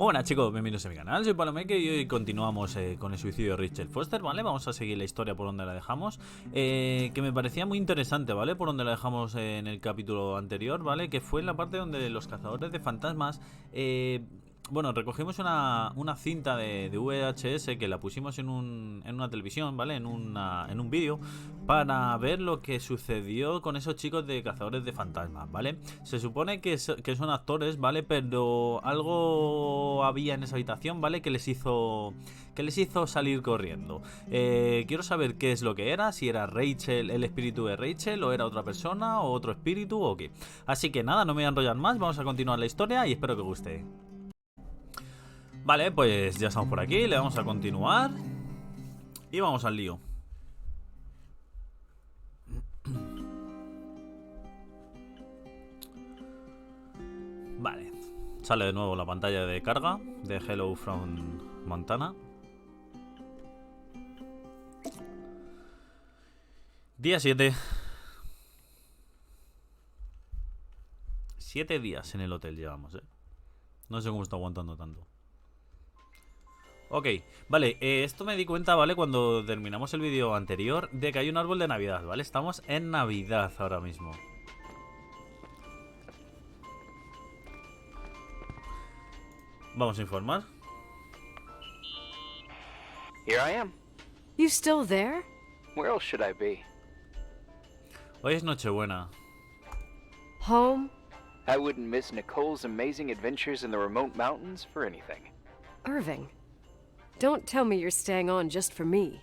Buenas chicos, bienvenidos a mi canal, soy Palomeque y hoy continuamos con el suicidio de Rachel Foster, ¿vale? Vamos a seguir la historia por donde la dejamos, que me parecía muy interesante, ¿vale? Por donde la dejamos en el capítulo anterior, ¿vale? Que fue en la parte donde los cazadores de fantasmas... bueno, recogimos una cinta de VHS que la pusimos en una televisión, ¿vale? En un vídeo para ver lo que sucedió con esos chicos de cazadores de fantasmas, ¿vale? Se supone que son actores, ¿vale? Pero algo había en esa habitación, ¿vale? Que les hizo salir corriendo. Quiero saber qué es lo que era, si era Rachel, el espíritu de Rachel, o era otra persona, o otro espíritu, o qué. Así que nada, no me voy a enrollar más, vamos a continuar la historia y espero que os guste. Vale, pues ya estamos por aquí, le vamos a continuar y vamos al lío. Vale, sale de nuevo la pantalla de carga de Hello from Montana. Día 7. 7 días en el hotel llevamos, No sé cómo está aguantando tanto. Ok, vale, esto me di cuenta, ¿vale? Cuando terminamos el vídeo anterior, de que hay un árbol de Navidad, ¿vale? Estamos en Navidad ahora mismo. Vamos a informar. Here I am. You still there? Where else should I be? Hoy es Nochebuena. Home? I wouldn't miss Nicole's amazing adventures in the remote mountains for anything. Irving, don't tell me you're staying on just for me.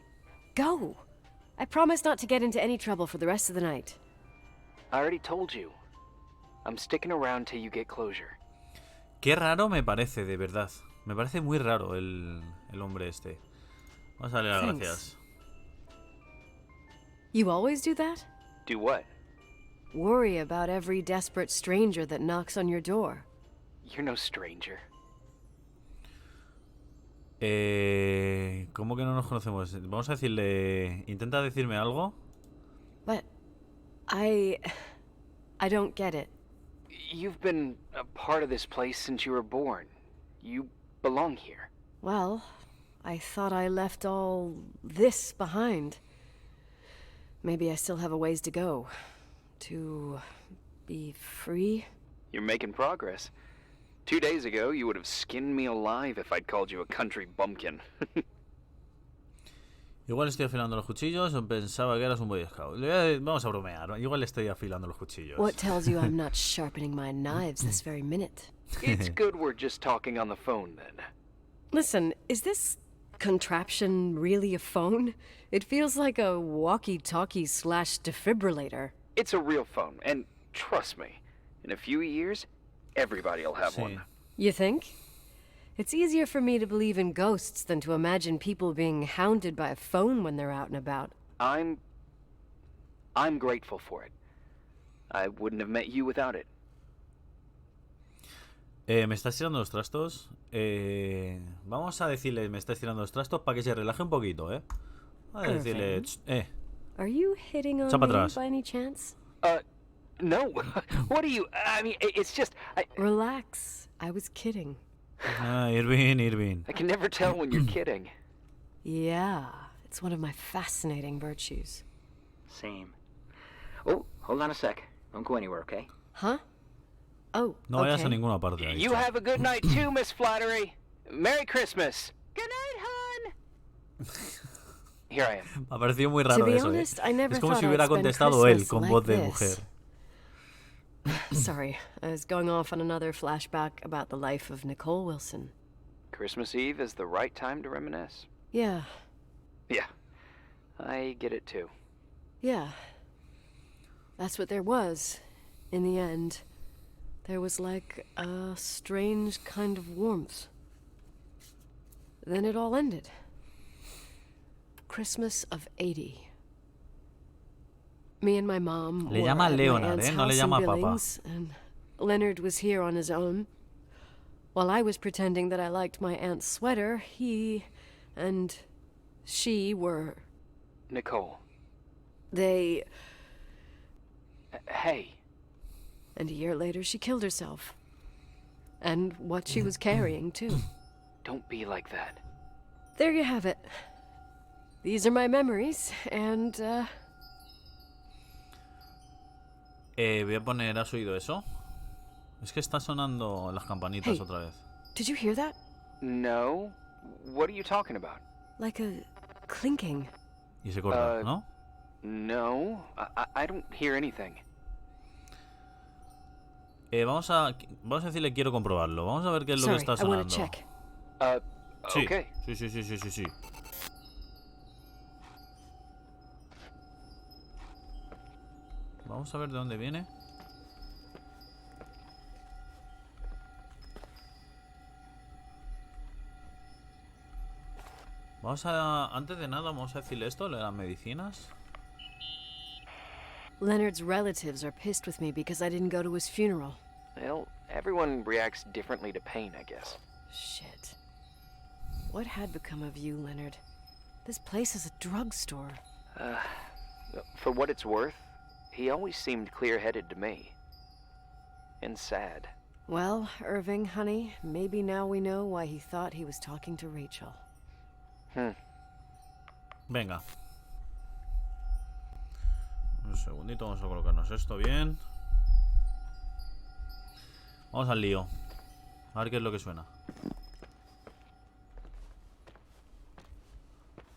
Go! I promise not to get into any trouble for the rest of the night. I already told you. I'm sticking around till you get closure. Qué raro me parece, de verdad. Me parece muy raro el hombre este. Vamos a darle las gracias. You always do that? Do what? Worry about every desperate stranger that knocks on your door. You're no stranger. ¿Cómo que no nos conocemos? Vamos a decirle... ¿Intenta decirme algo? But... I don't get it. You've been a part of this place since you were born. You belong here. Well, I thought I left all this behind. Maybe I still have a ways to go. To be free? You're making progress. 2 days ago, you would have skinned me alive if I'd called you a country bumpkin. Igual estoy afilando los cuchillos o pensaba que eras un boy scout. Vamos a bromear. Igual estoy afilando los cuchillos. What tells you I'm not sharpening my knives this very minute? It's good we're just talking on the phone, then. Listen, is this contraption really a phone? It feels like a walkie-talkie / defibrillator. It's a real phone, and trust me, in a few years, everybody'll have one. You think? It's easier for me to believe in ghosts than to imagine people being hounded by a phone when they're out and about. I'm grateful for it. I wouldn't have met you without it. ¿Me estás tirando los trastos? Vamos a decirle, me estás tirando los trastos para que se relaje un poquito, Vamos a decirle, Are you hitting on Echa pa' me atrás. by any chance? No. What are you... I mean, it's just... Relax. I was kidding. Irving. I can never tell when you're kidding. Yeah, it's one of my fascinating virtues. Same. Oh, hold on a sec. Don't go anywhere, okay? Huh? Oh, No vayas okay. a ninguna parte. Ahí You está. have a good night too, Miss Flattery. Merry Christmas. Good night, hon. Here I am. Me ha parecido muy To raro be eso, honest, I never Es como thought si I'd hubiera spend contestado él Christmas con like voz de this. mujer. Sorry, I was going off on another flashback about the life of Nicole Wilson. Christmas Eve is the right time to reminisce. Yeah, Yeah, I get it too. yeah. That's what there was, in the end. There was like a strange kind of warmth. Then it all ended. Christmas of '80. Me and my mom Le were llama at my Leonard, aunt's no le house in llama Papa. Billings, and Leonard was here on his own. While I was pretending that I liked my aunt's sweater, he and she were... Nicole. They... Hey. And a year later, she killed herself. And what she was carrying, too. Don't be like that. There you have it. These are my memories, and, Voy a poner... ¿Has oído eso? Es que está sonando las campanitas Hey. otra vez. Did you hear that? No? What are you talking about? Like a clinking. Y se corta, ¿no? No, I don't hear anything. Vamos a decirle quiero comprobarlo. Vamos a ver qué es lo que Sorry, está I want sonando. to check. Sí. Okay. Sí. Vamos a ver de dónde viene. Antes de nada, vamos a decirle esto, lo de las medicinas. Leonard's relatives are pissed with me because I didn't go to his funeral. Well, everyone reacts differently to pain, I guess. Shit. What had become of you, Leonard? This place is a drugstore. For what it's worth, he always seemed clear-headed to me. And sad. Well, Irving, honey, maybe now we know why he thought he was talking to Rachel. Venga. Un segundito, vamos a colocarnos esto bien. Vamos al lío. A ver qué es lo que suena.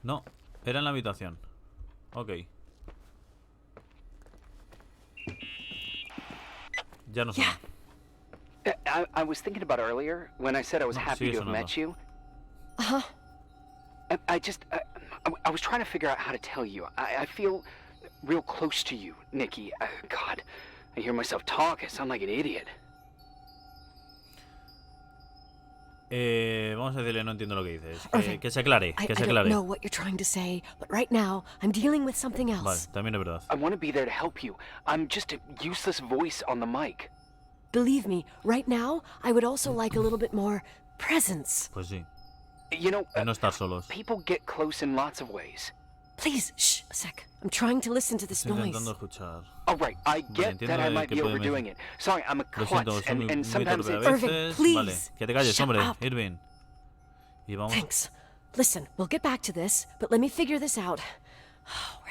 No, era en la habitación. Ok. Ya no suena. I was thinking about earlier when I said I was No, happy sigue to have sonando. met you. Uh-huh. I was trying to figure out how to tell you. I feel real close to you, Nikki. God, I hear myself talk. I sound like an idiot. Vamos a decirle, no entiendo lo que dices. Irving, Que se aclare, I que se don't aclare. know what you're trying to say, but right now I'm dealing with something Vale, else. también es verdad. I want to be there to help you. I'm just a useless voice on the mic. Believe me, right now I would also like a little bit more presence. Pues sí, You know, de no estar solos. people get close in lots of ways. Please, shh, a sec. I'm trying to listen to this Estoy noise. intentando escuchar. All right, I get entiendo that I might que be puede overdoing it. Sorry, I'm a Lo siento, klutz, soy muy, and muy sometimes torpe a it's... Irving, veces. please, Vale, que te calles, shut hombre, up. Irving. Y vamos. Thanks. Listen, we'll get back to this, but let me figure this out.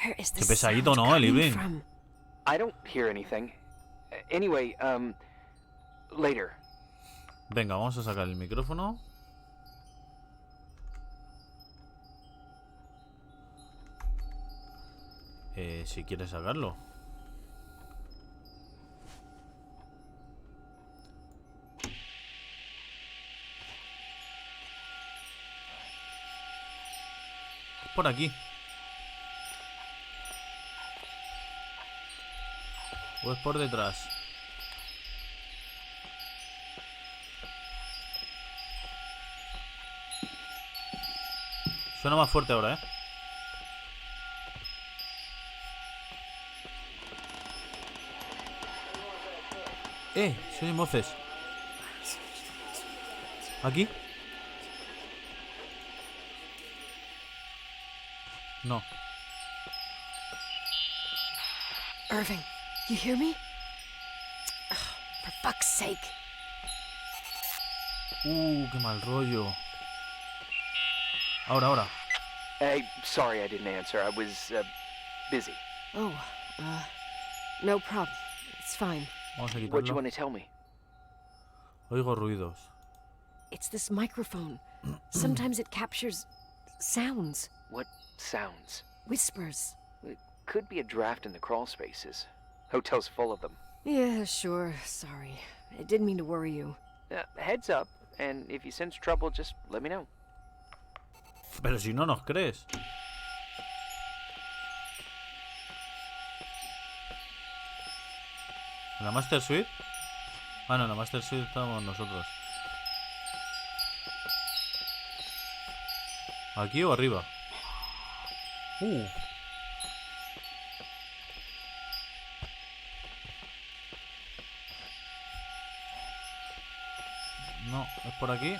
Where is this Qué pesadito, sound ¿no, el coming Irving? from? I don't hear anything. Anyway, later. Venga, vamos a sacar el micrófono. Si quieres sacarlo. Por aquí. O es por detrás. Suena más fuerte ahora, ¿eh? Se oyen voces. ¿Aquí? No. Irving, you hear me? Ugh, for fuck's sake. Qué mal rollo. Ahora. Hey, sorry I didn't answer. I was, busy. Oh, no problem. It's fine. Vamos a What do you quitarlo. want to tell me? Oigo ruidos. It's this microphone. Sometimes it captures sounds, What sounds? whispers. It could be a draft in the crawl spaces. Hotel's full of them. Yeah, sure. Sorry. I didn't mean to worry you. Heads up, and if you sense trouble, just let me know. Pero si no nos crees. ¿En la Master Suite? Ah, no, en la Master Suite estamos nosotros. ¿Aquí o arriba? No, ¿es por aquí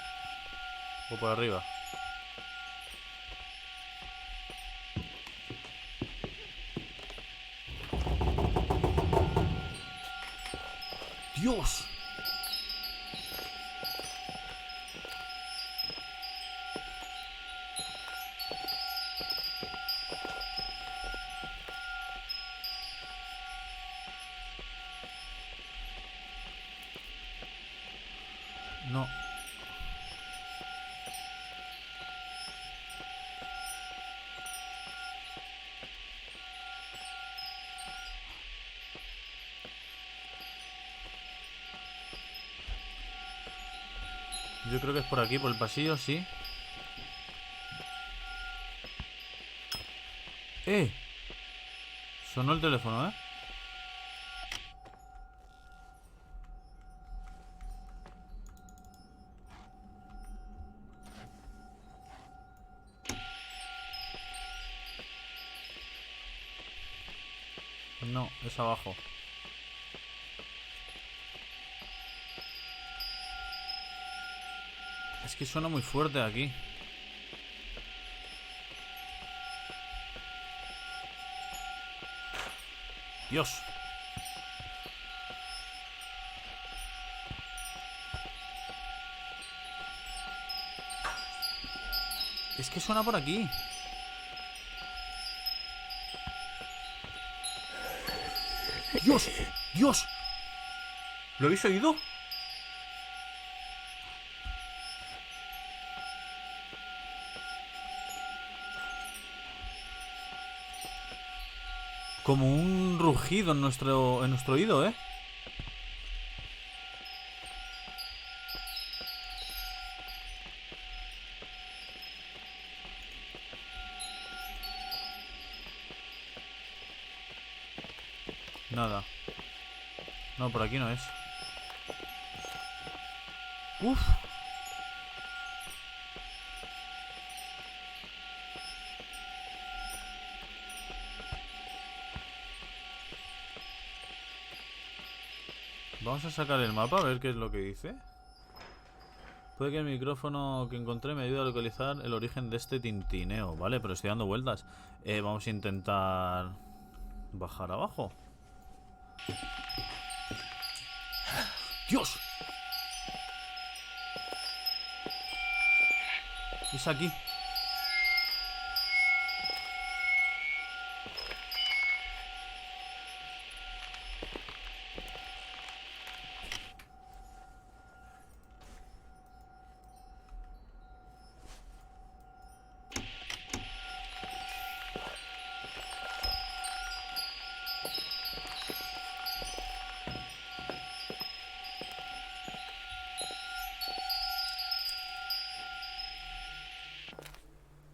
o por arriba? ¡Dios! Yo creo que es por aquí, por el pasillo, sí. Sonó el teléfono, ¿eh? No, es abajo. Es que suena muy fuerte aquí. Dios. Es que suena por aquí. ¡Dios! ¡Dios! ¿Lo habéis oído? Como un rugido en nuestro oído, ¿eh? Nada. No, por aquí no es. Uf. Vamos a sacar el mapa a ver qué es lo que dice. Puede que el micrófono que encontré me ayude a localizar el origen de este tintineo. Vale, pero estoy dando vueltas. Vamos a intentar bajar abajo. ¡Dios! Es aquí.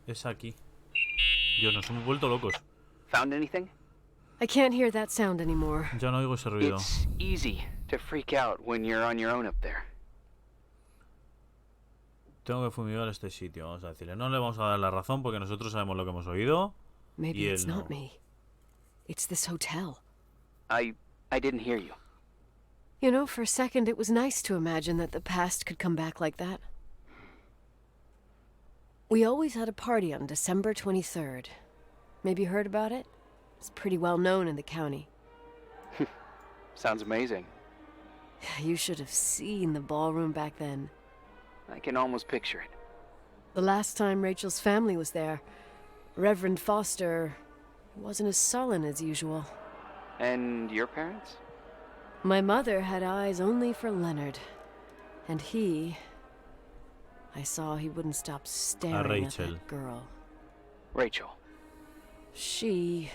Es aquí. Dios, nos hemos vuelto locos. Found anything? I can't hear that sound anymore. Ya no oigo ese ruido. It's easy to freak out when you're on your own up there. Tengo que fumigar este sitio, vamos a decirle. No le vamos a dar la razón porque nosotros sabemos lo que hemos oído. Maybe Y it's él no. not me. It's this hotel. I didn't hear you. You know, for a second it was nice to imagine that the past could come back like that. We always had a party on December 23rd. Maybe you heard about it? It's pretty well known in the county. Sounds amazing. You should have seen the ballroom back then. I can almost picture it. The last time Rachel's family was there, Reverend Foster wasn't as sullen as usual. And your parents? My mother had eyes only for Leonard. And I saw he wouldn't stop staring at Rachel. that girl. Rachel. She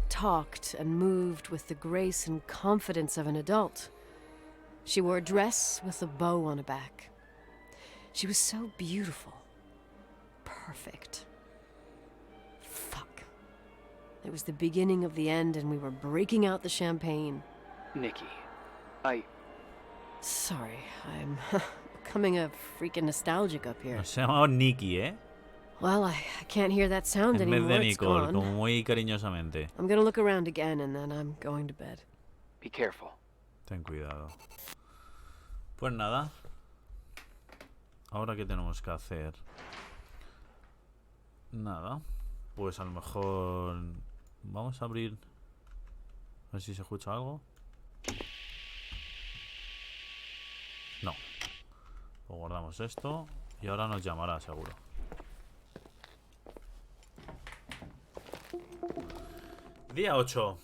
talked and moved with the grace and confidence of an adult. She wore a dress with a bow on her back. She was so beautiful. Perfect. Fuck. It was the beginning of the end and we were breaking out the champagne. Nikki. Sorry, I'm becoming a freaking nostalgic up here. Se ha llamado Nikki, ¿eh? Well, I can't hear that sound En vez anymore. de It's Nicole, gone. como muy cariñosamente. I'm gonna look around again and then I'm going to bed. Be careful. Ten cuidado. Pues nada. Ahora, ¿qué tenemos que hacer? Nada. Pues a lo mejor... Vamos a abrir... A ver si se escucha algo. No. Pues guardamos esto. Y ahora nos llamará, seguro. Día 8.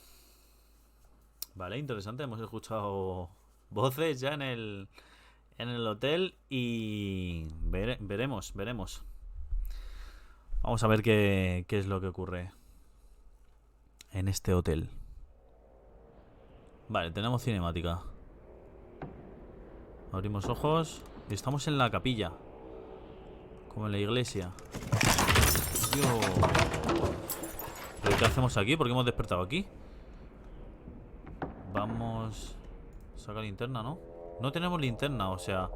Vale, interesante. Hemos escuchado voces ya en el hotel. Y veremos. Vamos a ver qué es lo que ocurre en este hotel. Vale, tenemos cinemática. Abrimos ojos. Estamos en la capilla. Como en la iglesia. Dios. ¿Pero qué hacemos aquí? ¿Por qué hemos despertado aquí? Vamos... Saca linterna, ¿no? No tenemos linterna, o sea...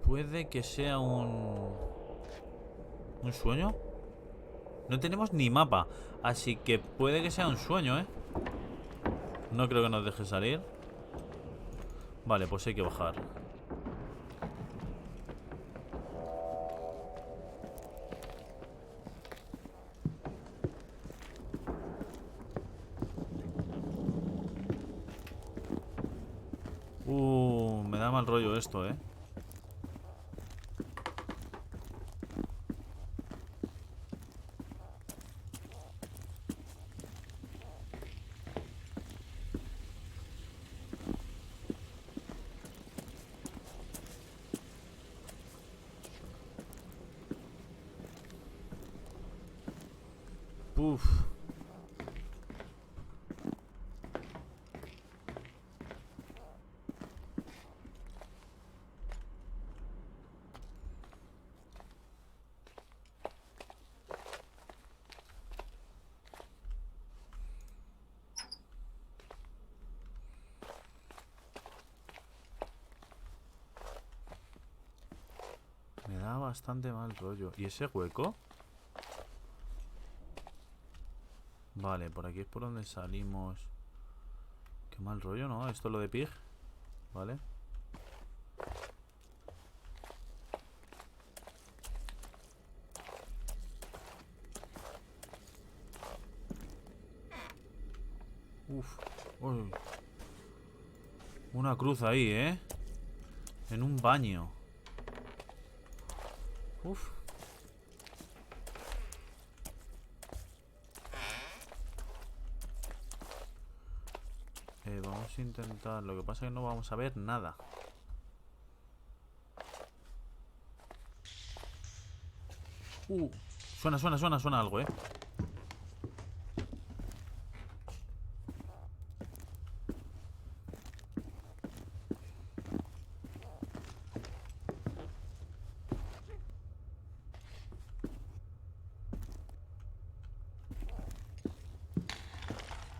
Puede que sea un sueño. No tenemos ni mapa, así que puede que sea un sueño, ¿eh? No creo que nos deje salir. Vale, pues hay que bajar. Me da mal rollo esto, ¿eh? Uf. Me da bastante mal rollo. ¿Y ese hueco? Vale, por aquí es por donde salimos. Qué mal rollo, ¿no? Esto es lo de Pig. Vale. Uf. Uy. Una cruz ahí, ¿eh? En un baño. Uf. Vamos a intentar. Lo que pasa es que no vamos a ver nada. Suena algo, ¿eh?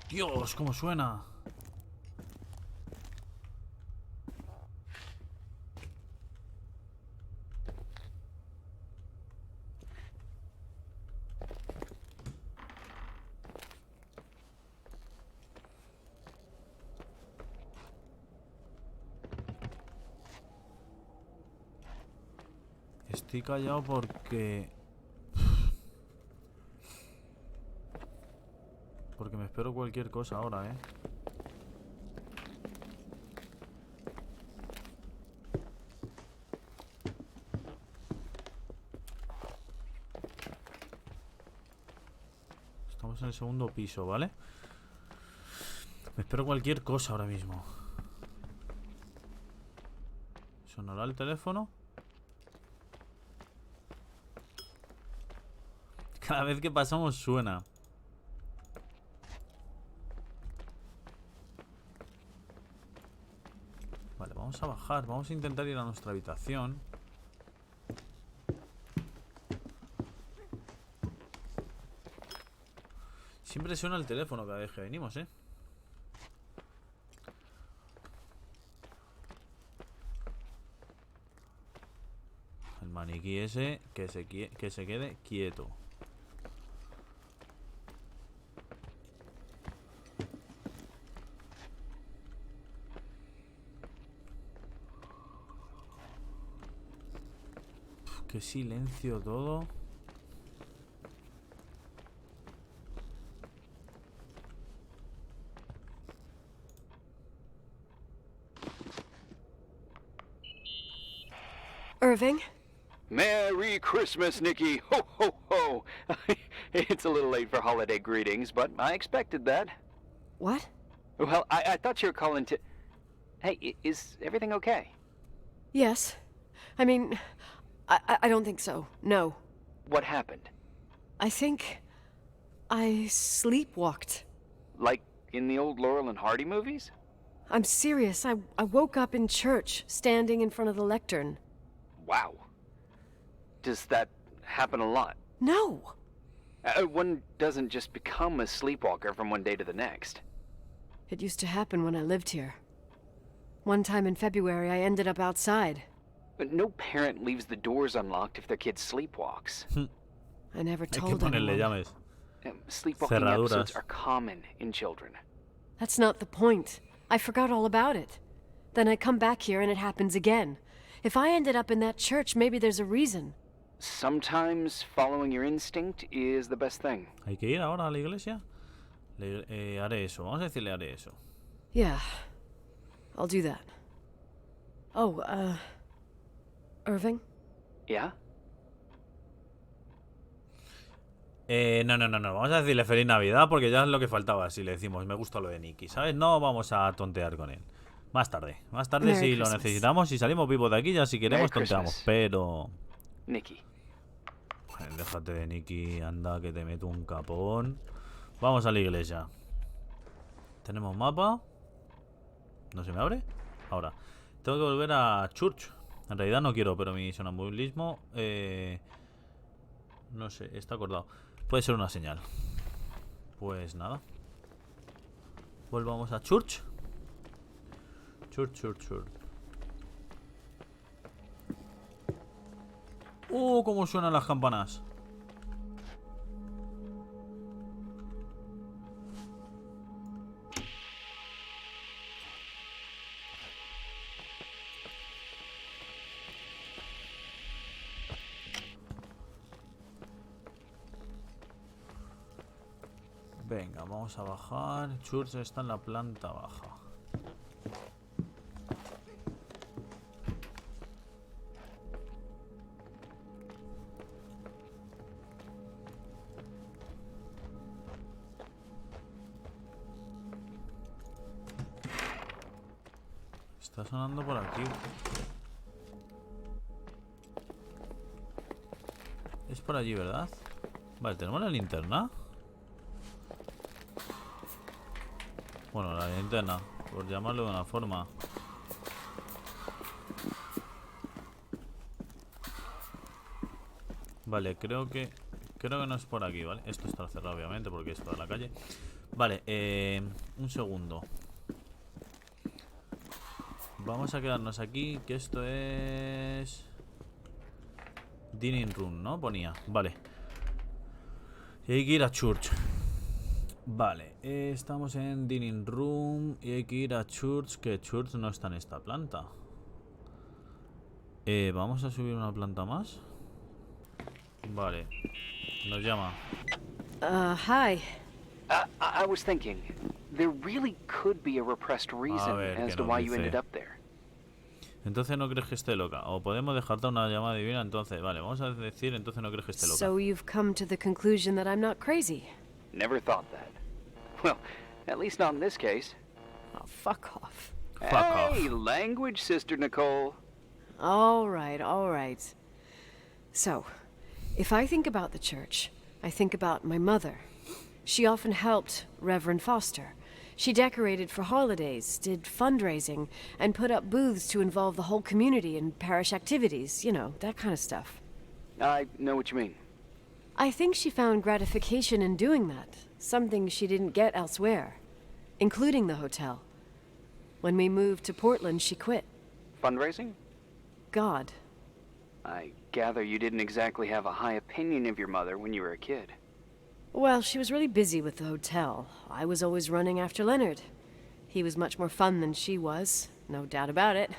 Dios, cómo suena. Estoy callado porque me espero cualquier cosa ahora, ¿eh? Estamos en el segundo piso, ¿vale? Me espero cualquier cosa ahora mismo. ¿Sonará el teléfono? Cada vez que pasamos suena. Vale, vamos a bajar. Vamos a intentar ir a nuestra habitación. Siempre suena el teléfono cada vez que venimos, ¿eh? El maniquí ese que se quede quieto. Qué silencio todo. Irving? Merry Christmas, Nikki. Ho, ho, ho. It's a little late for holiday greetings, but I expected that. What? Well, I thought you were calling to... Hey, is everything okay? Yes. I mean, I don't think so. No. What happened? I think I sleepwalked. Like in the old Laurel and Hardy movies? I'm serious. I woke up in church, standing in front of the lectern. Wow. Does that happen a lot? No! One doesn't just become a sleepwalker from one day to the next. It used to happen when I lived here. One time in February, I ended up outside. But no parent leaves the doors unlocked if their kid sleepwalks. I never Hay que told ponerle anyone. llaves. Sleepwalking Cerraduras. episodes are common in children. That's not the point. I forgot all about it. Then I come back here and it happens again. If I ended up in that church, maybe there's a reason. Sometimes following your instinct is the best thing. ¿Hay que ir ahora a la iglesia? Haré eso. Vamos a decirle haré eso. Yeah, I'll do that. Oh, Irving? Yeah? No. Vamos a decirle feliz Navidad porque ya es lo que faltaba. Si le decimos me gusta lo de Nicky, ¿sabes? No vamos a tontear con él. Más tarde Merry si lo Christmas. necesitamos. Si salimos vivos de aquí, ya si queremos Merry tonteamos. Christmas. Pero... Nicky. déjate de Nicky, anda que te meto un capón. Vamos a la iglesia. Tenemos mapa. ¿No se me abre? Ahora. Tengo que volver a Church. En realidad no quiero, pero mi sonambulismo... no sé, está acordado. Puede ser una señal. Pues nada. Volvamos a Church. Church. Cómo suenan las campanas. Venga, vamos a bajar. Church está en la planta baja. Está sonando por aquí. Es por allí, ¿verdad? Vale, tenemos la linterna. Bueno, la linterna, por llamarlo de una forma. Vale, creo que no es por aquí, ¿vale? Esto está cerrado, obviamente, porque es toda la calle. Vale, un segundo. Vamos a quedarnos aquí, que esto es... Dining Room, ¿no? Ponía, vale. Y hay que ir a Church. Vale, estamos en Dining Room y hay que ir a Church, que Church no está en esta planta. Vamos a subir una planta más. Vale, nos llama. Hi. I was thinking, there really could be a repressed reason ver, as que to nos why you dice. ended up there. Entonces no crees que esté loca. O podemos dejarte una llamada divina. Entonces, vale, vamos a decir entonces no crees que esté loca. So you've come to the conclusion that I'm not crazy. Never thought that. Well, at least not in this case. Oh, fuck off. Fuck off. Hey, language, Sister Nicole. All right. So, if I think about the church, I think about my mother. She often helped Reverend Foster. She decorated for holidays, did fundraising, and put up booths to involve the whole community in parish activities, you know, that kind of stuff. I know what you mean. I think she found gratification in doing that, something she didn't get elsewhere, including the hotel. When we moved to Portland, she quit. Fundraising? God. I gather you didn't exactly have a high opinion of your mother when you were a kid. Well, she was really busy with the hotel. I was always running after Leonard. He was much more fun than she was, no doubt about it.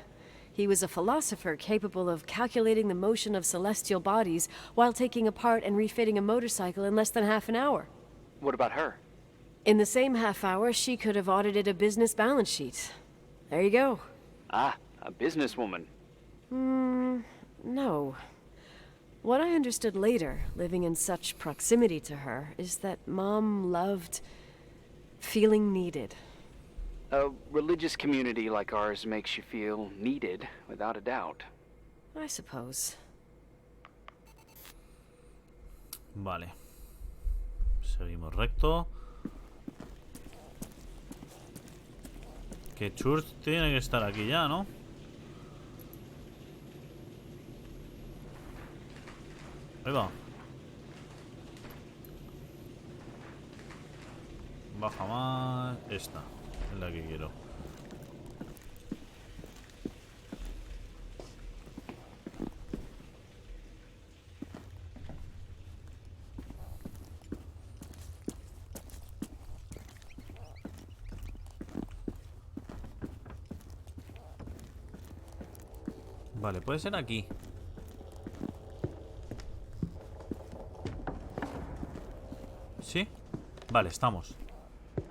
He was a philosopher capable of calculating the motion of celestial bodies while taking apart and refitting a motorcycle in less than half an hour. What about her? In the same half hour, she could have audited a business balance sheet. There you go. Ah, a businesswoman. No. What I understood later, living in such proximity to her, is that Mom loved feeling needed. A religious community like ours makes you feel needed, without a doubt. I suppose. Vale. Seguimos recto. Que Church tiene que estar aquí ya, ¿no? Ahí va. Baja más. Esta es la que quiero. Vale, puede ser aquí. ¿Sí? Vale, estamos.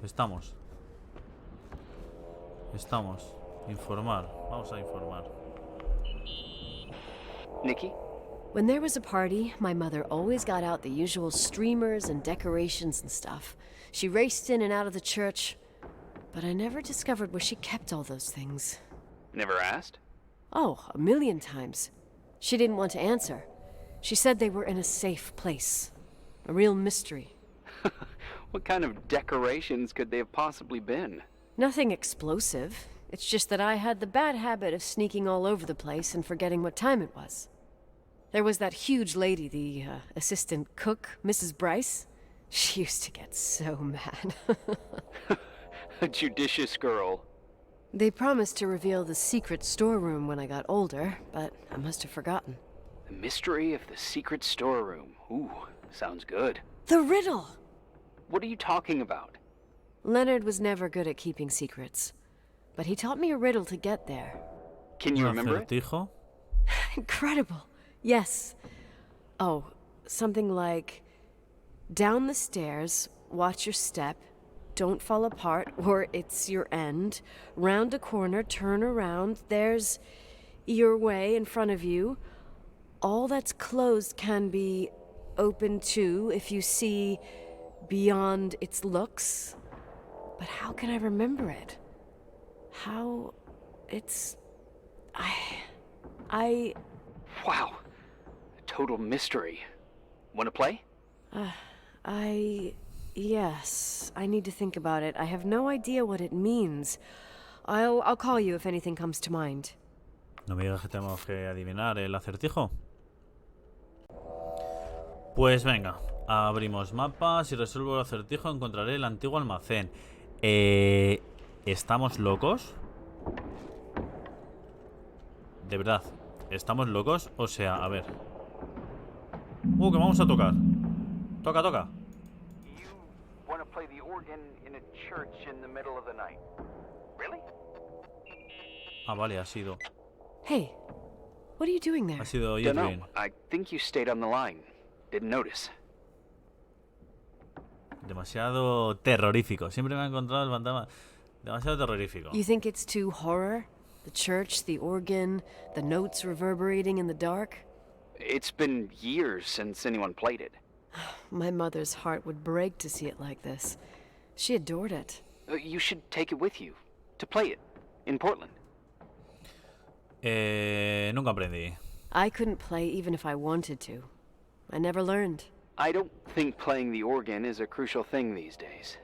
Estamos. Informar. Vamos a informar. Nikki? When there was a party, my mother always got out the usual streamers and decorations and stuff. She raced in and out of the church, but I never discovered where she kept all those things. Never asked? Oh, a million times. She didn't want to answer. She said they were in a safe place. A real mystery. What kind of decorations could they have possibly been? Nothing explosive. It's just that I had the bad habit of sneaking all over the place and forgetting what time it was. There was that huge lady, the assistant cook, Mrs. Bryce. She used to get so mad. A judicious girl. They promised to reveal the secret storeroom when I got older, but I must have forgotten. The mystery of the secret storeroom. Ooh, sounds good. The riddle! What are you talking about? Leonard was never good at keeping secrets, but he taught me a riddle to get there. Can you Un remember it? acertijo. Incredible. Yes. Oh, something like, down the stairs, watch your step, don't fall apart, or it's your end. Round a corner, turn around, there's your way in front of you. All that's closed can be open too if you see beyond its looks. But how can I remember it? How... it's... I... Wow. A total mystery. Want to play? Yes, I need to think about it. I have no idea what it means. I'll call you if anything comes to mind. No me digas que tenemos que adivinar el acertijo. Pues venga, abrimos mapa. Si resuelvo el acertijo encontraré el antiguo almacén. ¿Estamos locos? De verdad, ¿estamos locos? O sea, a ver. Que vamos a tocar. Toca, toca. You want to play the organ in a church in the middle of the night. Really? Ah, vale, ha sido. Hey, what are you doing there? Ha sido Don't Irving. know. I think you stayed on the line. Didn't notice. Demasiado terrorífico. Siempre me ha encontrado el fantasma. Demasiado terrorífico. You think it's too horror? The church, the organ, the notes reverberating in the dark? It's been years since anyone played it. My mother's heart would break to see it like this. She adored it. You should take it with you. To play it. In Portland. Nunca aprendí. I couldn't play even if I wanted to. I never learned. I don't think playing the organ is a crucial thing these days.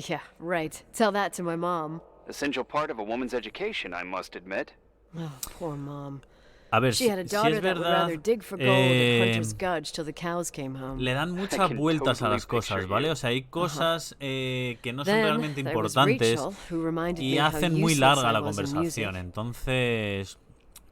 Yeah, right. Tell that to my mom. Essential part of a woman's education, I must admit. Oh, poor mom. A ver, She had a si daughter es that would verdad, rather dig for gold at Hunter's Gulch till the cows came home. le dan muchas can vueltas a totally las cosas, picture ¿vale? you. O sea, hay cosas que no son Then realmente there was importantes Rachel, who reminded y me how hacen muy useless larga I la was in conversación. music. Entonces,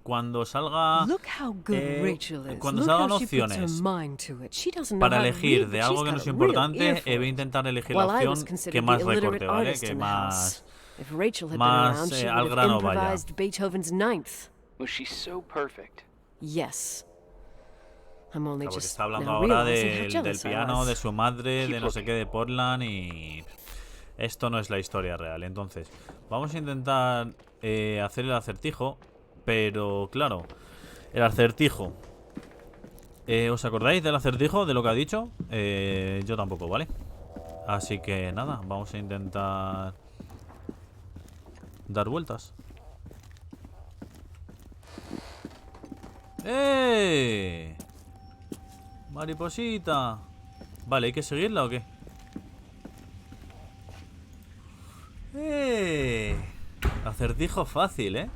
cuando salga Look how good Rachel is. cuando Look salgan how she puts her opciones mind to it. She doesn't know para how to elegir read, de but algo she's que no got es a real importante, ear for voy a it. intentar elegir While la I was opción que considered más the illiterate recorte, ¿vale? artist Que in the más house. If Rachel had been más, around, she al would have grano vaya. improvised Beethoven's Ninth. Was she so perfect? Yes. I'm only Porque just está hablando now ahora realizing how del jealous I piano, was. de su madre, Keep de no sé looking. qué, de Portland y... Esto no es la historia real. Entonces, vamos a intentar hacer el acertijo, pero claro, el acertijo... ¿Os acordáis del acertijo, de lo que ha dicho? Yo tampoco, ¿vale? Así que nada, vamos a intentar dar vueltas. ¡Eh! Mariposita. Vale, ¿hay que seguirla o qué? ¡Eh! Acertijo fácil, ¿eh?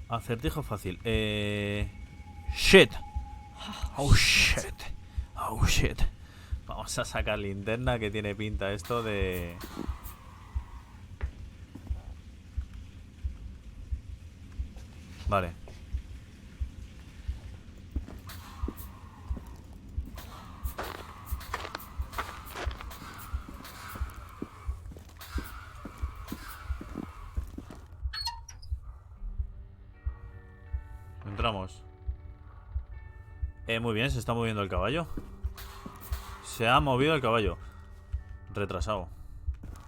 Acertijo fácil. Shit. Oh, shit. Oh, shit. Vamos a sacar linterna, que tiene pinta esto de... Vale. Entramos. Muy bien, se está moviendo el caballo. Se ha movido el caballo. Retrasado.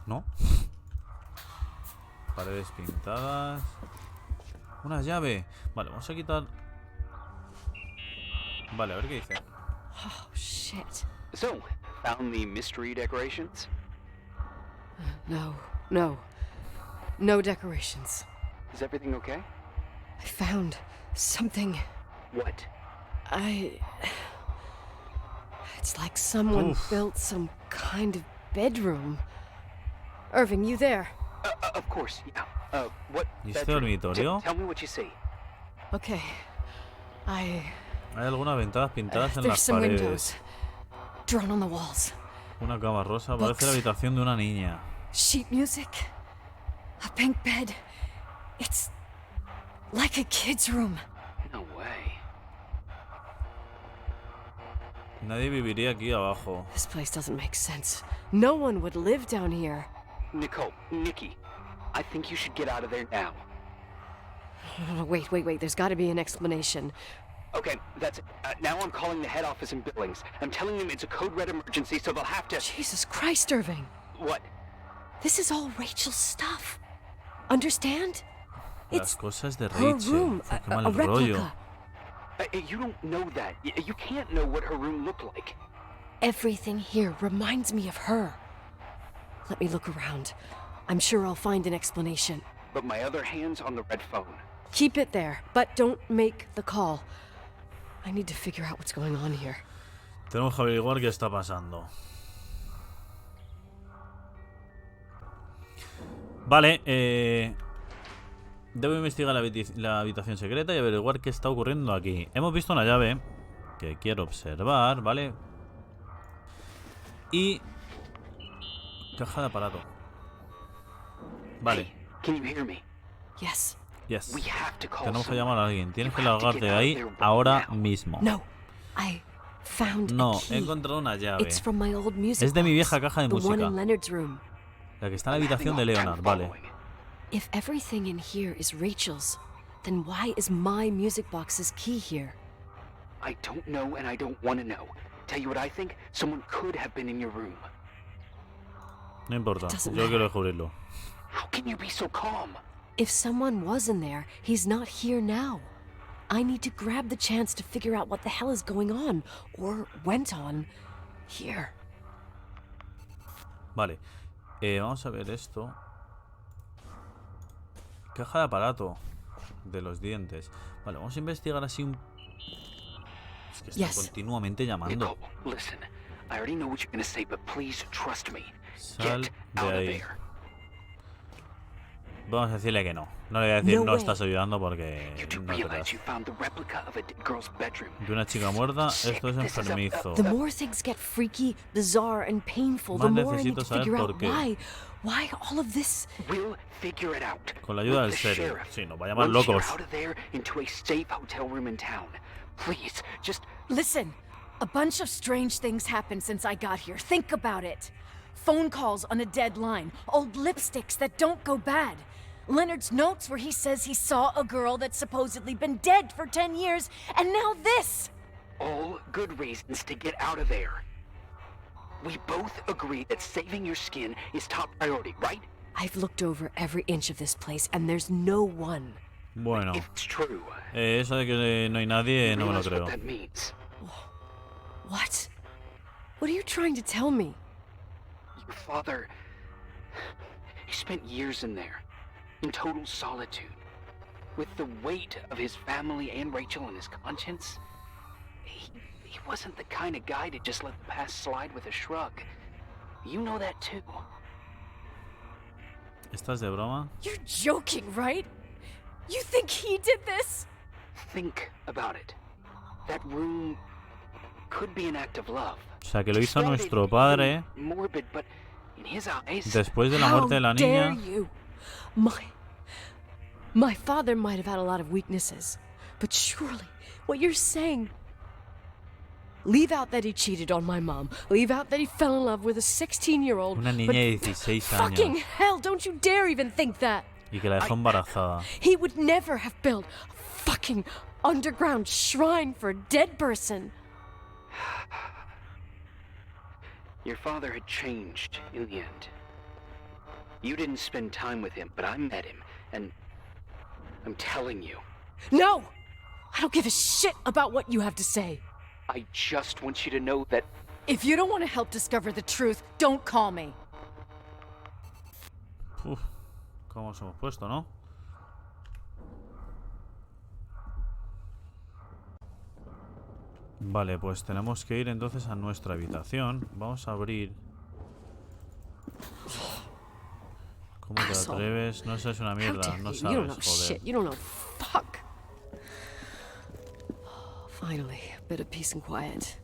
¿No? Paredes pintadas. Una llave. Vale, vamos a quitar. Vale, a ver qué dice. Oh, shit. So, found the mystery decorations? No. No decorations. Is everything okay? I found something. What? It's like someone built some kind of bedroom. Irving, you there? Of course, yeah. What ¿Y este bedroom? dormitorio? Tell me what you see. Okay. Hay algunas ventanas pintadas en There's las some paredes. windows drawn on the walls. Una cama rosa. Parece la habitación de una niña. Sheet music. A pink bed. It's like a kid's room. No way. Nadie viviría aquí abajo. This place doesn't make sense. No one would live down here. Nikki, I think you should get out of there now. Wait. There's got to be an explanation. Okay, that's it. Now I'm calling the head office in Billings. I'm telling them it's a code red emergency, so they'll have to... Jesus Christ, Irving. What? This is all Rachel's stuff. Understand? Las cosas de Her Rachel. room, Qué mal a rollo. replica. You don't know that. You can't know what her room looked like. Everything here reminds me of her. Let me look around. I'm sure I'll find an explanation. But my other hand's on the red phone. Keep it there, but don't make the call. I need to figure out what's going on here. Tenemos que averiguar qué está pasando. Vale, debo investigar la habitación secreta y averiguar qué está ocurriendo aquí. Hemos visto una llave que quiero observar, ¿vale? Y... caja de aparato. Vale. Hey, can you hear me? Yes. Yes. We have to call Tenemos que someone. llamar a alguien. Tienes que You have to largarte get de out ahí there right ahora now. mismo. No. I found No, a he key. encontrado una llave. It's from my old music Es de mi box, vieja caja de the one música. in Leonard's room. La que está en la I'm having habitación a de hard time Leonard, vale. following. If everything in here is Rachel's, then why is my music box's key here? I don't know and I don't want to know. Tell you what I think? Someone could have been in your room. No importa, Doesn't yo matter. quiero descubrirlo. How can you be so calm? If someone was in there, he's not here now. I need to grab the chance to figure out what the hell is going on, or went on, here. Vale, vamos a ver esto. Caja de aparato de los dientes. Vale, vamos a investigar así un... Es que está Yes. continuamente llamando. Nicole, listen. I already know what you're gonna say, but please trust me. Sal Get de out of ahí. there. Vamos a decirle que no. No le voy a decir No no way. estás ayudando porque You do no es verdad. realize you found the replica of a dead girl's bedroom. De una chica muerta, esto es This is a- enfermizo. The more things get freaky, bizarre, and painful, the Más more I need necesito to saber figure por out qué. why all of this. We'll figure it out. Con la ayuda With del the sheriff. sheriff. Sí, nos va a llamar Once you're locos. out of there into a safe hotel room in town. Please, just Listen, a bunch of strange things happened since I got here. Think about it. Phone calls on a dead line, old lipsticks that don't go bad. Leonard's notes where he says he saw a girl that's supposedly been dead for 10 years, and now this! all good reasons to get out of there. We both agree that saving your skin is top priority, right? I've looked over every inch of this place, and there's no one. Bueno, If it's true, eso de que no hay nadie, no me lo realize creo. what that means. What? What are you trying to tell me? Your father, he spent years in there, in total solitude, with the weight of his family and Rachel on his conscience. He wasn't the kind of guy to just let the past slide with a shrug. You know that too. ¿Estás de broma? You're joking, right? You think he did this? Think about it. That room could be an act of love. O sea, que lo hizo Sordid, nuestro padre even morbid, but in his eyes, después de la muerte de la How dare niña. you? My father might have had a lot of weaknesses, but surely what you're saying. Leave out that he cheated on my mom. Leave out that he fell in love with a 16-year-old. Una niña de 16 Fucking años. hell, don't you dare even think that. Y que la dejó embarazada. He would never have built a fucking underground shrine for a dead person. your father had changed in the end. You didn't spend time with him, but I met him, and I'm telling you, No! I don't give a shit about what you have to say. I just want you to know that If you don't want to help discover the truth, don't call me. Uf, ¿cómo nos hemos puesto, no? Vale, pues tenemos que ir entonces a nuestra habitación. Vamos a abrir. ¿Cómo te Asshole. atreves? No sabes una How mierda, dare no you? You don't know sabes, shit. joder. You don't know fuck. Finally, a bit of peace and quiet.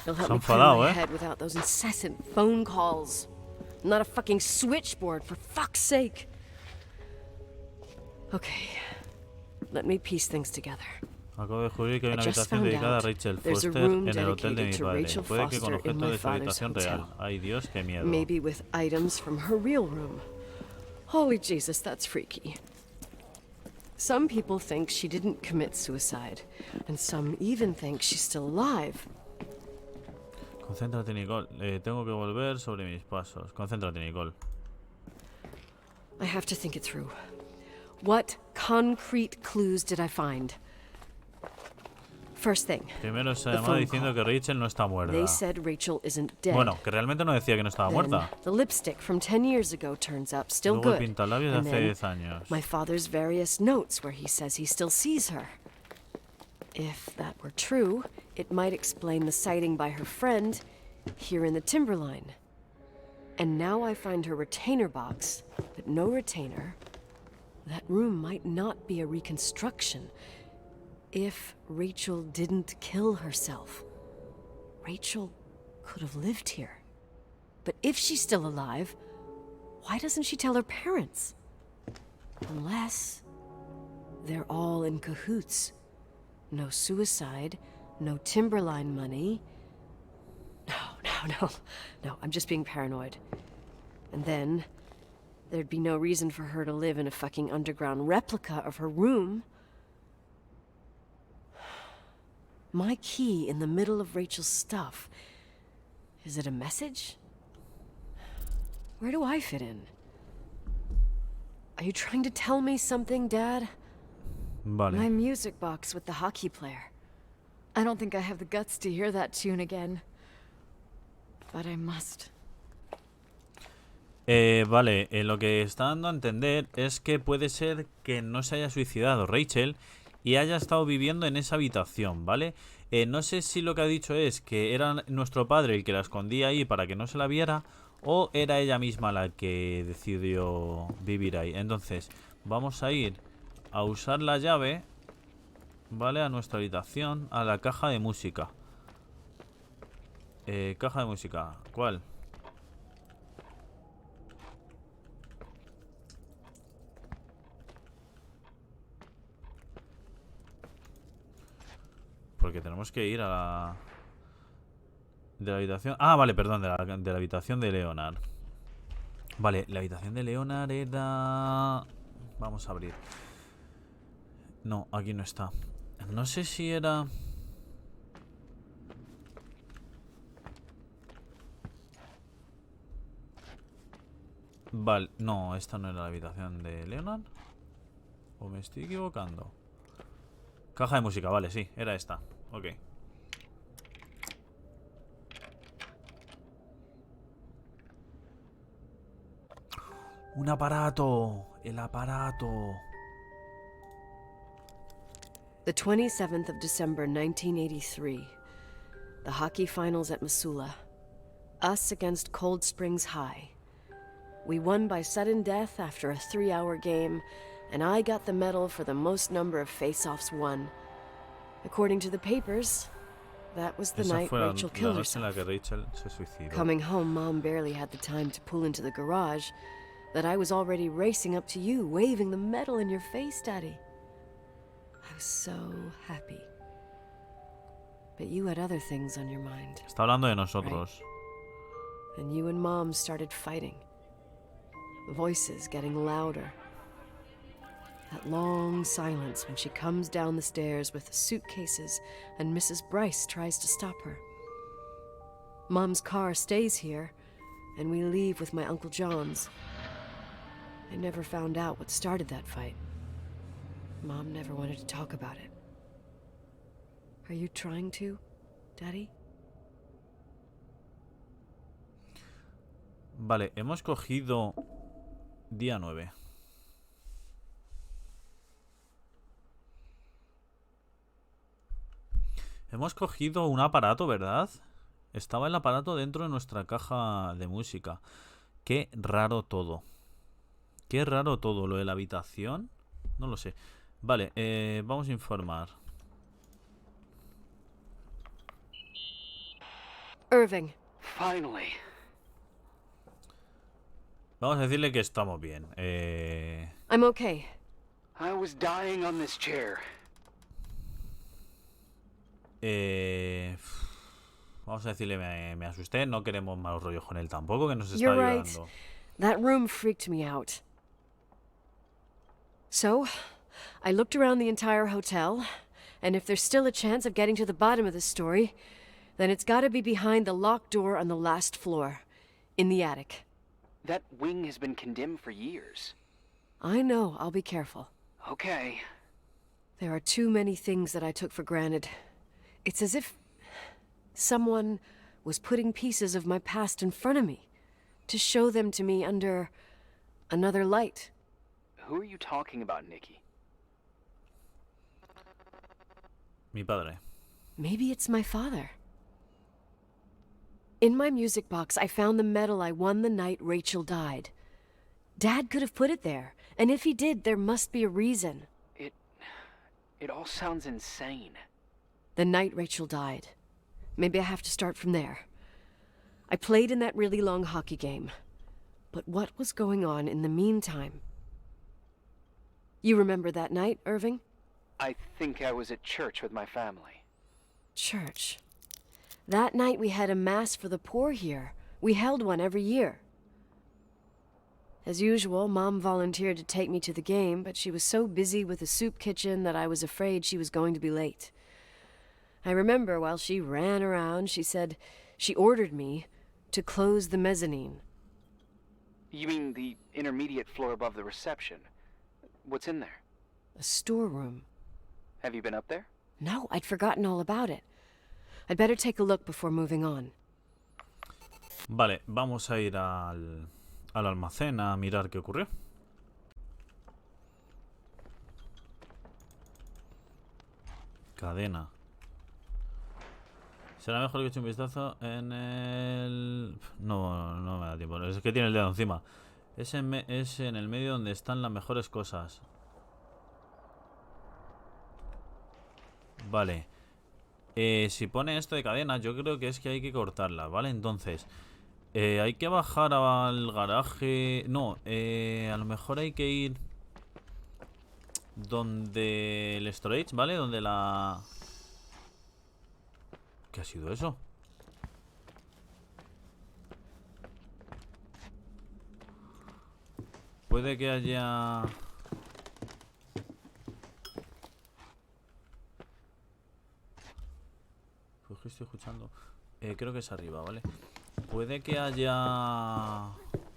They'll help Se ha me clear enfadado, my eh. head without those incessant phone calls. Not a fucking switchboard, for fuck's sake. Okay, let me piece things together. Acabo de descubrir que hay I una just habitación found dedicada a out Rachel there's a Foster room en el hotel de mi dedicated to padre. Rachel Puede que con Foster in objeto my de su father's habitación hotel. real. Ay Dios, qué miedo. Maybe with items from her real room. Holy Jesus, that's freaky. Some people think she didn't commit suicide, and some even think she's still alive. Concéntrate, Nicole. Tengo que volver sobre mis pasos. Concéntrate, Nicole. I have to think it through. What concrete clues did I find? First thing, Primero se The llamó phone diciendo que Rachel no está muerta. they said Rachel isn't dead. Bueno, que realmente no decía que no estaba Then muerta. the lipstick from 10 years ago turns up, still Luego el good. pintalabios de And hace then 10 años. my father's various notes where he says he still sees her. If that were true, it might explain the sighting by her friend here in the timberline. And now I find her retainer box, but no retainer. That room might not be a reconstruction. If Rachel didn't kill herself, Rachel could have lived here. But if she's still alive, why doesn't she tell her parents? Unless they're all in cahoots. No suicide, no timberline money. No, I'm just being paranoid. And then there'd be no reason for her to live in a fucking underground replica of her room. My key in the middle of Rachel's stuff. Is it a message? Where do I fit in? Are you trying to tell me something, Dad? My Vale. music box with the hockey player. I don't think I have the guts to hear that tune again. But I must. Vale, lo que está dando a entender es que puede ser que no se haya suicidado Rachel y haya estado viviendo en esa habitación, ¿vale? No sé si lo que ha dicho es que era nuestro padre el que la escondía ahí para que no se la viera o era ella misma la que decidió vivir ahí. Entonces, vamos a ir a usar la llave, ¿vale? A nuestra habitación, a la caja de música. Caja de música, ¿cuál? Porque tenemos que ir a la... De la habitación... Ah, vale, perdón, de la habitación de Leonard. Vale, la habitación de Leonard era... Vamos a abrir. No, aquí no está. No sé si era... Vale, no, esta no era la habitación de Leonard. ¿O me estoy equivocando? Caja de música, vale, sí, era esta. Ok. Un aparato. El aparato. The 27th of December, 1983. The hockey finals at Missoula. Us against Cold Springs High. We won by sudden death after a 3-hour game, and I got the medal for the most number of face-offs won. According to the papers, that was the Esa night fue la Rachel killed noche en la que herself. Rachel se suicidó. Coming home, Mom barely had the time to pull into the garage that I was already racing up to you, waving the medal in your face, Daddy. I was so happy. But you had other things on your mind. Está hablando de nosotros. And you and Mom started fighting. Voices getting louder. That long silence when she comes down the stairs with the suitcases and Mrs. Bryce tries to stop her. Mom's car stays here, and we leave with my Uncle John's. I never found out what started that fight. Mom never wanted to talk about it. Are you trying to, Daddy? Vale, hemos cogido día 9. Hemos cogido un aparato, ¿verdad? Estaba el aparato dentro de nuestra caja de música. Qué raro todo. Qué raro todo. Lo de la habitación, no lo sé. Vale, vamos a informar. Irving. Finally. Vamos a decirle que estamos bien. I'm okay. I was dying on this chair. Vamos a decirle me asusté. No queremos malos rollos con él tampoco, que nos está You're right. ayudando. That room freaked me out. So, I looked around the entire hotel, and if there's still a chance of getting to the bottom of this story, then it's gotta be behind the locked door on the last floor, in the attic. That wing has been condemned for years. I know, I'll be careful. Okay. There are too many things that I took for granted. It's as if someone was putting pieces of my past in front of me to show them to me under another light. Who are you talking about, Nikki? Mi padre. Maybe it's my father. In my music box, I found the medal I won the night Rachel died. Dad could have put it there, and if he did, there must be a reason. It all sounds insane. The night Rachel died. Maybe I have to start from there. I played in that really long hockey game. But what was going on in the meantime? You remember that night, Irving? I think I was at church with my family. Church. That night we had a mass for the poor here. We held one every year. As usual, Mom volunteered to take me to the game, but she was so busy with the soup kitchen that I was afraid she was going to be late. I remember while she ran around, she said she ordered me to close the mezzanine. You mean the intermediate floor above the reception? What's in there? A storeroom. Have you been up there? No, I'd forgotten all about it. I'd better take a look before moving on. Vale, vamos a ir al almacén a mirar qué ocurrió. Cadena. Será mejor que eche un vistazo en el... No me da tiempo. Es que tiene el dedo encima. Es en el medio donde están las mejores cosas. Vale. Si pone esto de cadena, yo creo que es que hay que cortarla, ¿vale? Entonces, hay que bajar al garaje... No, a lo mejor hay que ir donde el storage, ¿vale? Donde la... ¿Qué ha sido eso? Puede que haya... Pues que estoy escuchando. Creo que es arriba, ¿vale? Puede que haya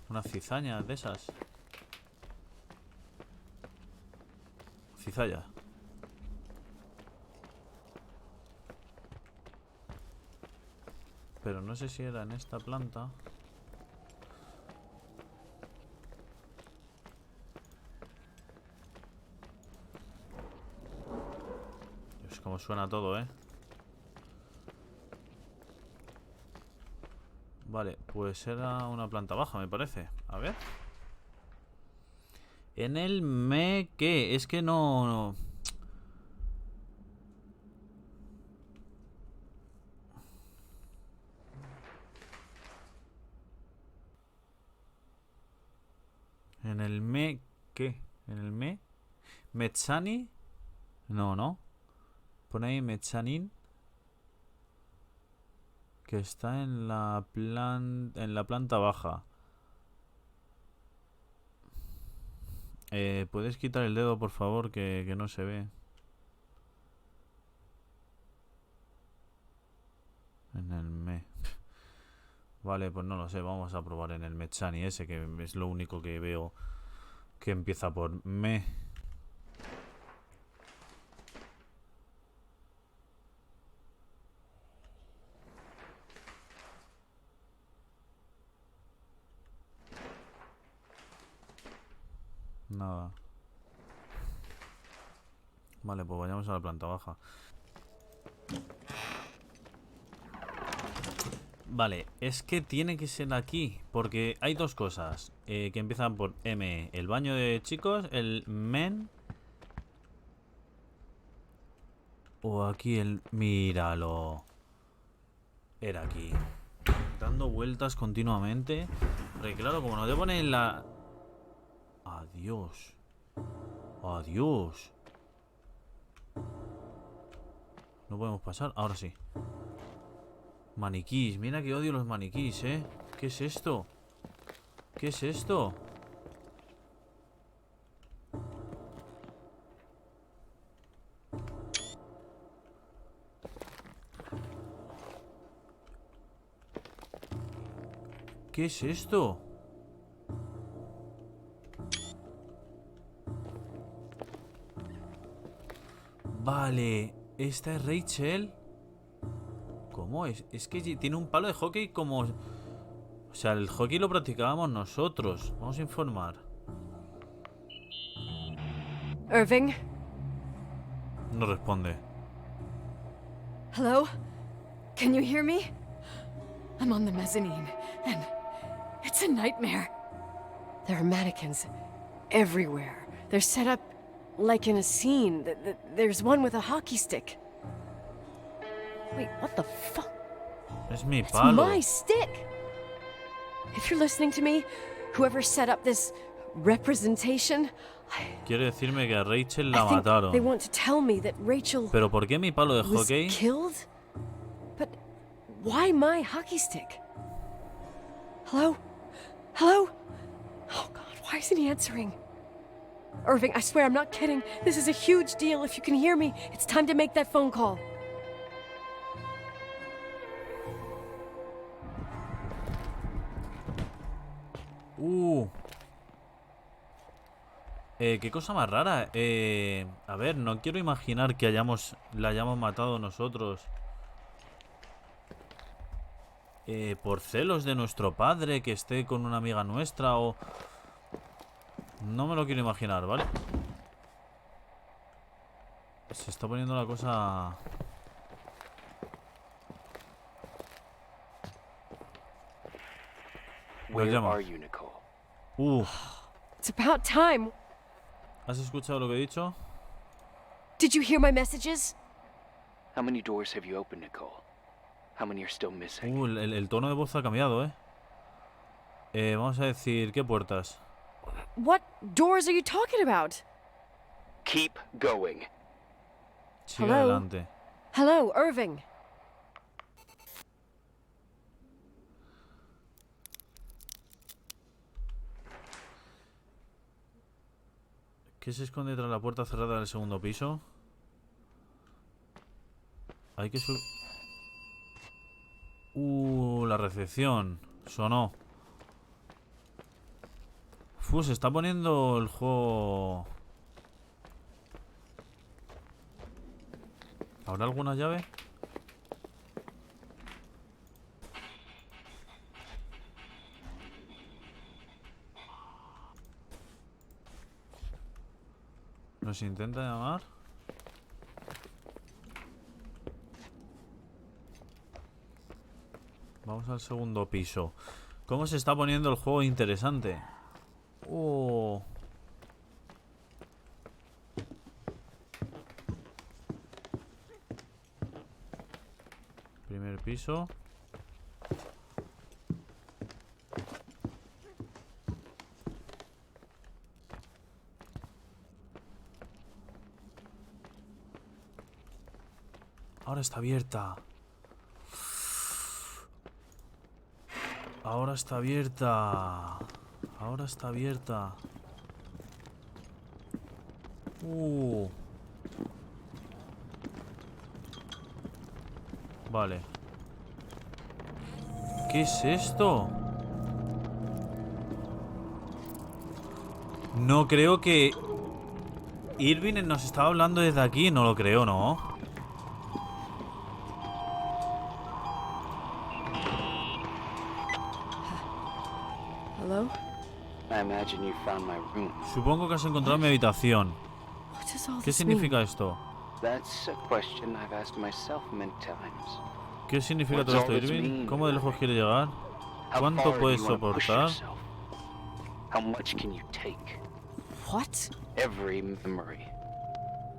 una cizaña de esas. Cizalla. Pero no sé si era en esta planta. Dios, cómo suena todo, ¿eh? Vale, pues era una planta baja, me parece. A ver. En el me qué. Es que no... En el me qué. En el me. Metsani. No, no. Pone ahí Metsanin. Que está en la planta baja. ¿Puedes quitar el dedo, por favor? Que no se ve. En el me. Vale, pues no lo sé. Vamos a probar en el Metsani ese, que es lo único que veo que empieza por me. Nada. Vale, pues vayamos a la planta baja. Vale, es que tiene que ser aquí, porque hay dos cosas que empiezan por M. El baño de chicos, el men. O aquí el... Míralo. Era aquí. Dando vueltas continuamente. Porque claro, como no te ponen la... Adiós. Adiós. No podemos pasar. Ahora sí. Maniquís. Mira que odio los maniquís, ¿eh? ¿Qué es esto? ¿Qué es esto? ¿Qué es esto? Vale, esta es Rachel. ¿Cómo es? Es que tiene un palo de hockey como... O sea, el hockey lo practicábamos nosotros. Vamos a informar. Irving? No responde. Hello? Can you hear me? I'm on the mezzanine, and it's a nightmare. There are mannequins everywhere. They're set up like in a scene. There's one with a hockey stick. Wait, what the fuck? Es mi It's palo. my stick! If you're listening to me, whoever set up this representation, Quiere decirme que a Rachel la I think they mataron. want to tell me that Rachel ¿Pero por qué mi palo de was hockey? killed? But why my hockey stick? Hello? Hello? Oh God, why isn't he answering? Irving, I swear I'm not kidding. This is a huge deal. If you can hear me, it's time to make that phone call. Qué cosa más rara. A ver, no quiero imaginar que la hayamos matado nosotros. Por celos de nuestro padre, que esté con una amiga nuestra o... No me lo quiero imaginar, ¿vale? Se está poniendo la cosa... Where llama. are you, Nicole? It's about time. ¿Has escuchado lo que he dicho? Did you hear my messages? How many doors have you opened, Nicole? How many are still missing? El tono de voz ha cambiado, ¿eh? Vamos a decir, ¿qué puertas? What doors are you talking about? Keep going. Sigue Hello. adelante. Hello, Irving. ¿Qué se esconde tras la puerta cerrada del segundo piso? Hay que subir... la recepción. Sonó. Se está poniendo el juego... ¿Habrá alguna llave? Nos intenta llamar. Vamos al segundo piso. ¿Cómo se está poniendo el juego interesante? Primer piso. Ahora está abierta. Ahora está abierta. Ahora está abierta. Vale. ¿Qué es esto? No creo que Irving nos estaba hablando desde aquí. No lo creo, ¿no? Hello? I imagine you found my room. Supongo que has encontrado mi habitación. What does all ¿Qué this significa esto? That's a question I've asked myself many times. ¿Qué significa todo esto, Irving? ¿Cómo de lejos quiere llegar? How ¿Cuánto far do puedes you wanna push soportar? yourself? How much can you take? What? Every memory,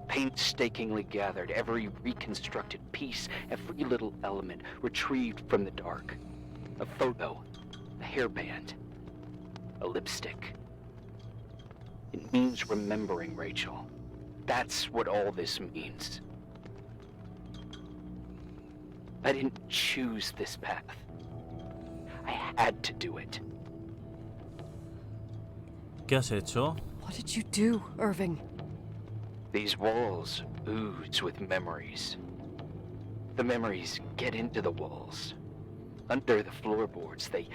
painstakingly gathered, every reconstructed piece, every little element retrieved from the dark. A photo, a hairband, a lipstick. It means remembering, Rachel. That's what all this means. I didn't choose this path. I had to do it. ¿Qué has hecho? What did you do, Irving? These walls ooze with memories. The memories get into the walls. Under the floorboards, they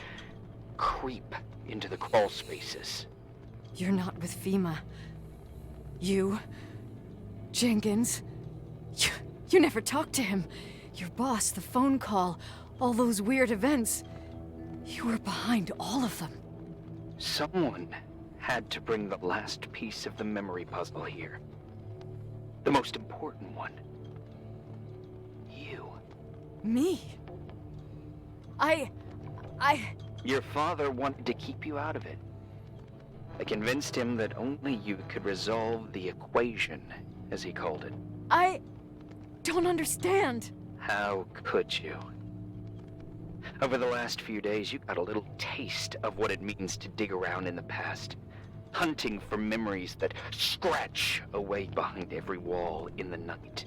creep into the crawl spaces. You're not with FEMA. You... Jenkins... You never talked to him. Your boss, the phone call, all those weird events. You were behind all of them. Someone had to bring the last piece of the memory puzzle here. The most important one. You. Me? I... Your father wanted to keep you out of it. I convinced him that only you could resolve the equation, as he called it. I don't understand. How could you? Over the last few days, you got a little taste of what it means to dig around in the past. Hunting for memories that scratch away behind every wall in the night.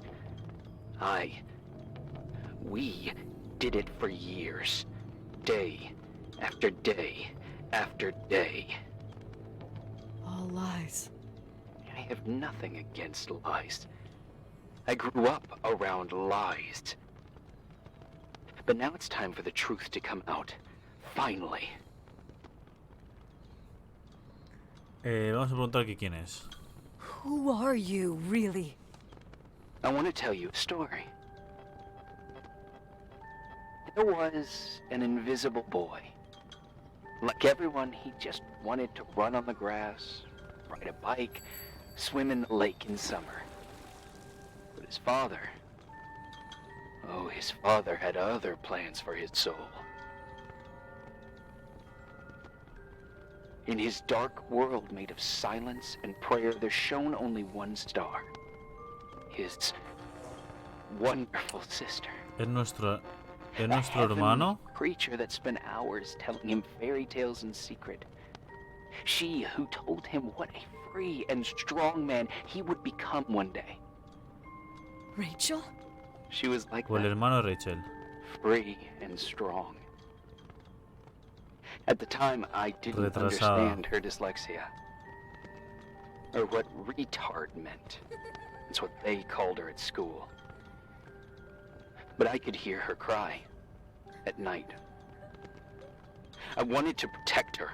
We did it for years. Day after day after day. All lies. I have nothing against lies. I grew up around lies. But now it's time for the truth to come out. Finally. Vamos a preguntar que quién es. Who are you, really? I want to tell you a story. There was an invisible boy. Like everyone, he just wanted to run on the grass, ride a bike, swim in the lake in summer. But his father... Oh, his father had other plans for his soul. In his dark world made of silence and prayer, there shone only one star. His wonderful sister. ¿Es nuestro A hermano? heavenly creature that spent hours telling him fairy tales in secret. She who told him what a free and strong man he would become one day. Rachel? She was like O el that, hermano de Rachel. free and strong. At the time, I didn't Retrasada. understand her dyslexia. Or what retard meant. It's what they called her at school. But I could hear her cry. At night. I wanted to protect her.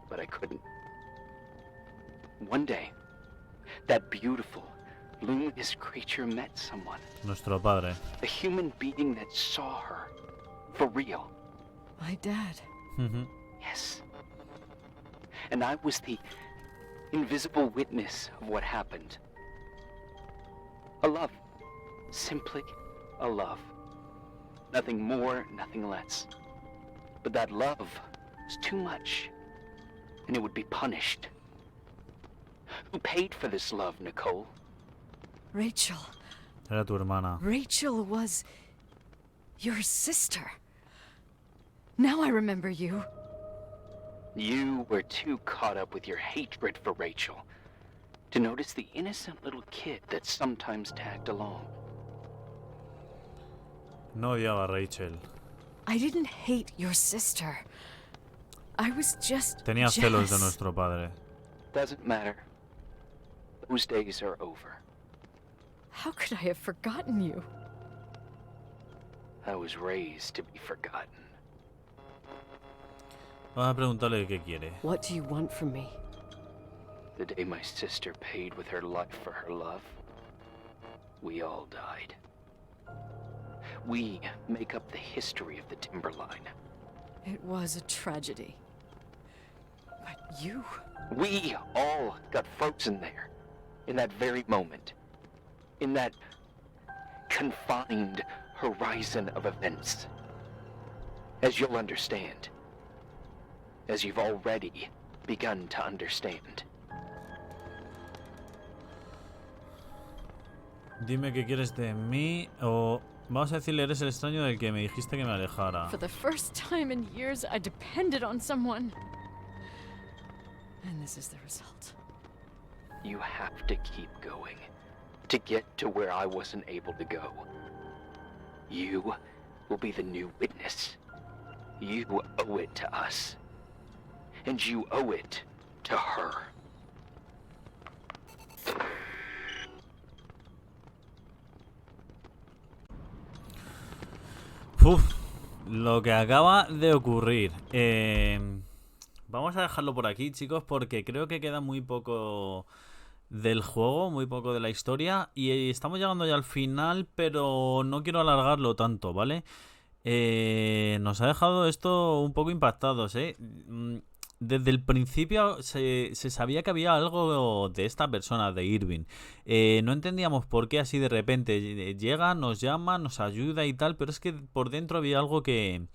But I couldn't. One day, that beautiful, luminous creature met someone. Nuestro padre. A human being that saw her. For real. My dad. Ujú. Yes. And I was the invisible witness of what happened. A love. Simply a love. Nothing more, nothing less. But that love was too much, and it would be punished. Who paid for this love, Nicole? Rachel. Era tu hermana. Rachel was your sister. Now I remember you. You were too caught up with your hatred for Rachel to notice the innocent little kid that sometimes tagged along. No odiaba a Rachel. I didn't hate your sister. I was just Tenía celos de jealous. nuestro padre. Doesn't matter. Those days are over. How could I have forgotten you? I was raised to be forgotten. Vamos a preguntarle qué quiere. What do you want from me? The day my sister paid with her life for her love, we all died. We make up the history of the Timberline. It was a tragedy. But you... We all got frozen there, in that very moment. In that confined horizon of events. As you'll understand. As you've already begun to understand. Dime qué quieres de mí o... Vamos a decirle, eres el extraño del que me dijiste que me alejara. For the first time in years, I depended on someone. And this is the result. You have to keep going. To get to where I wasn't able to go. You will be the new witness. You owe it to us. And you owe it to her. Uf, lo que acaba de ocurrir. Vamos a dejarlo por aquí, chicos, porque creo que queda muy poco del juego, muy poco de la historia. Y estamos llegando ya al final, pero no quiero alargarlo tanto, ¿vale? Nos ha dejado esto un poco impactados, ¿eh? Desde el principio se sabía que había algo de esta persona, de Irving. No entendíamos por qué así de repente llega, nos llama, nos ayuda y tal, pero es que por dentro había algo que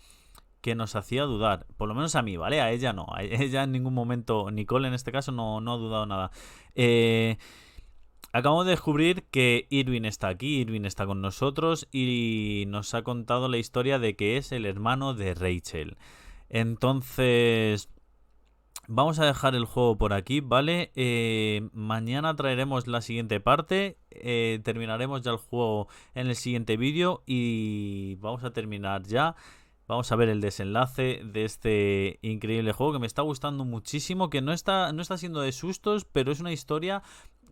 nos hacía dudar. Por lo menos a mí, ¿vale? A ella no. A ella en ningún momento, Nicole en este caso, no ha dudado nada. Acabamos de descubrir que Irving está aquí, Irving está con nosotros y nos ha contado la historia de que es el hermano de Rachel. Entonces... Vamos a dejar el juego por aquí, ¿vale? Mañana traeremos la siguiente parte. Terminaremos ya el juego en el siguiente vídeo. Y vamos a terminar ya. Vamos a ver el desenlace de este increíble juego que me está gustando muchísimo. Que no está siendo de sustos, pero es una historia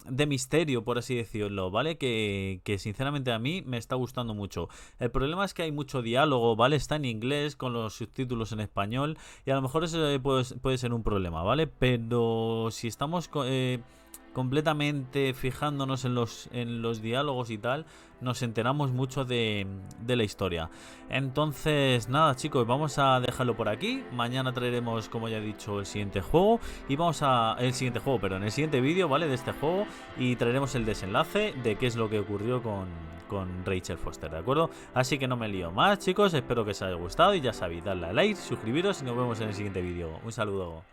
de misterio, por así decirlo, ¿vale? Que sinceramente a mí me está gustando mucho. El problema es que hay mucho diálogo, ¿vale? Está en inglés con los subtítulos en español y a lo mejor eso puede ser un problema, ¿vale? Pero si estamos completamente fijándonos en los diálogos y tal, nos enteramos mucho de la historia. Entonces nada, chicos, vamos a dejarlo por aquí. Mañana traeremos, como ya he dicho, el siguiente juego y el siguiente vídeo, ¿vale? De este juego, y traeremos el desenlace de qué es lo que ocurrió con Rachel Foster, ¿de acuerdo? Así que no me lío más, chicos, espero que os haya gustado y ya sabéis, dadle a like, suscribiros y nos vemos en el siguiente vídeo. Un saludo.